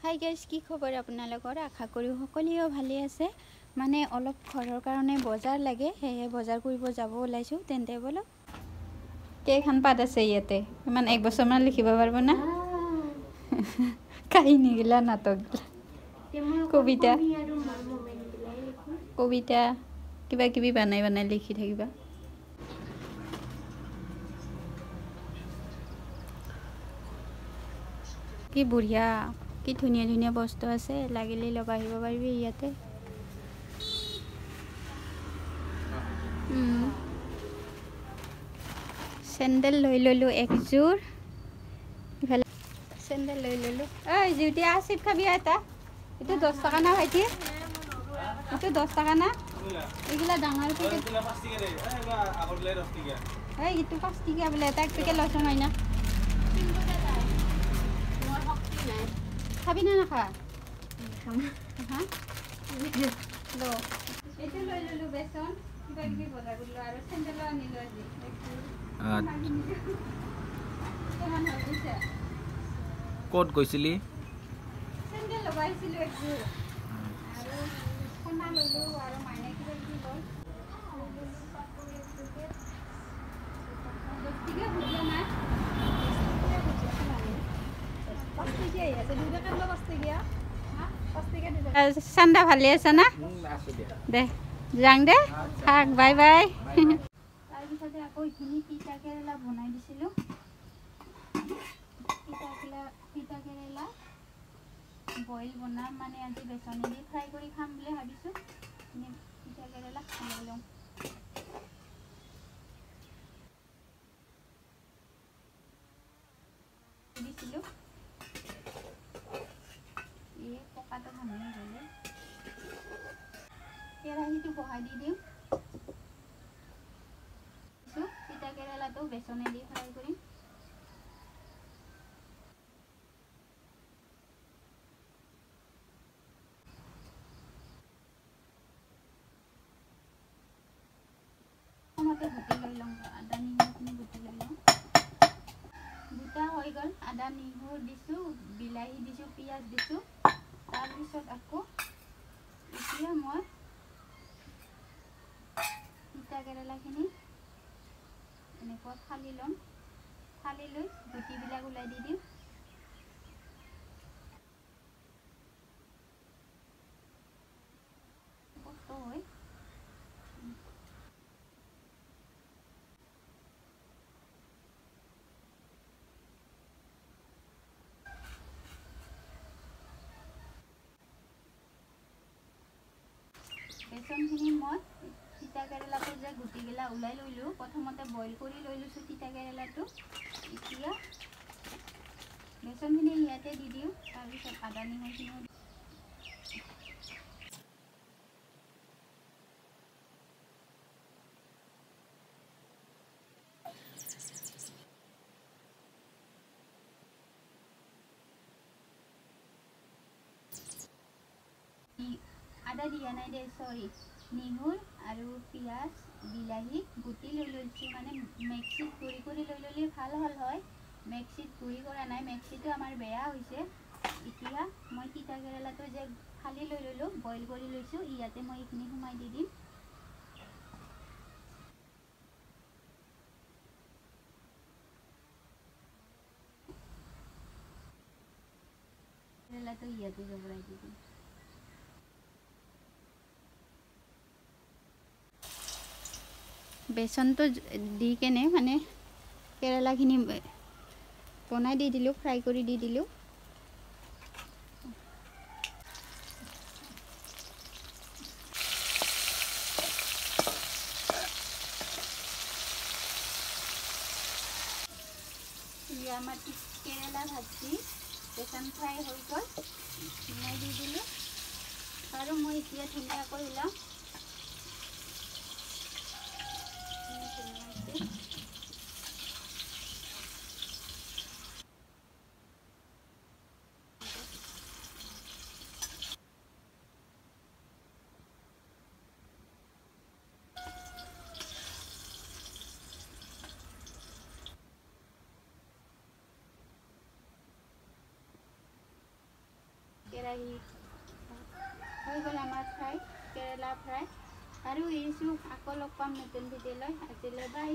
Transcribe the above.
Hi guys, কি খবৰ আপোনালোকৰ? আশা কৰোঁ সকলোৱে ভালে আছে। মানে অলপ ঘৰৰ কাৰণে বজাৰ লাগে, সেয়ে বজাৰ কৰিব যাব ওলাইছোঁ। তেন্তে বলক। কেইখন পাত আছে ইয়াতে? ইমান 1 বছৰমান লিখিব পাৰিব না? কাহিনীগিলা, নাটকগিলা, কবিতা কিবা কিবি বানাই বানাই লিখি থাকিবা। কি বঢ়িয়া, কি ধুনীয়া ধুনীয়া বস্তু আছে, লাগিলে ল'ব আহিব পাৰিবি ইয়াতে। চেণ্ডেল লৈ ল'লোঁ একযোৰ, ইফালে চেণ্ডেল লৈ ল'লোঁ। ঐ জিউতি, চিপ খাবি এটা? এইটো 10 টকা না ভাইটি? এইটো 10 টকা না? এইগিলা ডাঙৰ পেকেট। এই এইটো 5 টকীয়া বোলে, এটা 1 পেকেট লৈছোঁ মাইনা। খাবি না নাখা? হা ল, এইটো লৈ ল'লোঁ বেচন, কিবা কিবি বজাৰ কৰিলোঁ আৰু চেণ্ডেলো আনিলোঁ আজি। ক'ত গৈছিলি? চেণ্ডেল ল'ব আহিছিলোঁ একযোৰ, আৰু সোণা ল'লোঁ আৰু মাইনা কিবা কিবি ল'ল। 10 টকীয়া ভুজিয়া নাই? 5 টকীয়া আছে, 2 পেকেট ল। 5 টকীয়া, 5 টকীয়া 2 পেকেট। চান্দা ভালে আছে না? দে যাং দে, থাক, বাই বাই। তাৰপিছতে আকৌ এইখিনি তিতা কেৰেলা বনাই দিছিলোঁ। তিতা কেৰেলা বইল বনাম, মানে আজি বেচনেদি ফ্ৰাই কৰি খাম বুলি ভাবিছোঁ। তিতা কেৰেলা লৈ লওঁ। দিছিলোঁ এই পকাটো ভাঙি গ'লে কেৰাহীটো বহাই দি দিওঁ। তিতা কেৰেলাটো বেচনেদি ফ্ৰাই কৰিম। প্ৰথমতে গুটি লৈ লওঁ, আদা নহৰুখিনি গুটি লৈ লওঁ। গোটা হৈ গ'ল, আদা নহৰু দিছোঁ, বিলাহী দিছোঁ, পিঁয়াজ দিছোঁ। তাৰপিছত আকৌ এতিয়া মই তিতা কেৰেলাখিনি এনেকুৱা ফালি ল'ম। ফালি লৈ গুটিবিলাক ওলাই দি দিম। কষ্ট হয়। বেচনখিনি মই তিতা কেৰেলাটো যে গুটিগিলা ওলাই লৈলোঁ, প্ৰথমতে বইল কৰি লৈ লৈছোঁ তিতা কেৰেলাটো। এতিয়া বেচনখিনি ইয়াতে দি দিওঁ, তাৰপিছত আদা নহৰুখিনিও আদা দিয়া নাই দে, চৰি। নহৰু আৰু পিঁয়াজ, বিলাহী গুটি লৈ লৈছোঁ, মানে মিক্সিত গুড়ি কৰি লৈ ল'লে ভাল হ'ল হয়। মিক্সিত গুড়ি কৰা নাই, মিক্সিটো আমাৰ বেয়া হৈছে। এতিয়া মই তিতা কেৰেলাটো যে ফালি লৈ ল'লোঁ, বইল কৰি লৈছোঁ, ইয়াতে মই এইখিনি সোমাই দি দিম। কেৰেলাটো ইয়াতে জবৰাই দি দিম। বেচনটো দি কেনে মানে কেৰেলাখিনি বনাই দি দিলোঁ, ফ্ৰাই কৰি দি দিলোঁ। আমাৰ কেৰেলা ভাজি বেচন ফ্ৰাই হৈ গ'ল, মই দি দিলোঁ। আৰু মই এতিয়া ধুনীয়াকৈ ওলাম। কেৰাহীত হৈ গ'ল আমাৰ ফ্ৰাই কেৰেলা ফ্ৰাই আৰু এৰিছোঁ আকৌ লগ পাম নতুন ভিডিঅ'লৈ আজিলৈ বাই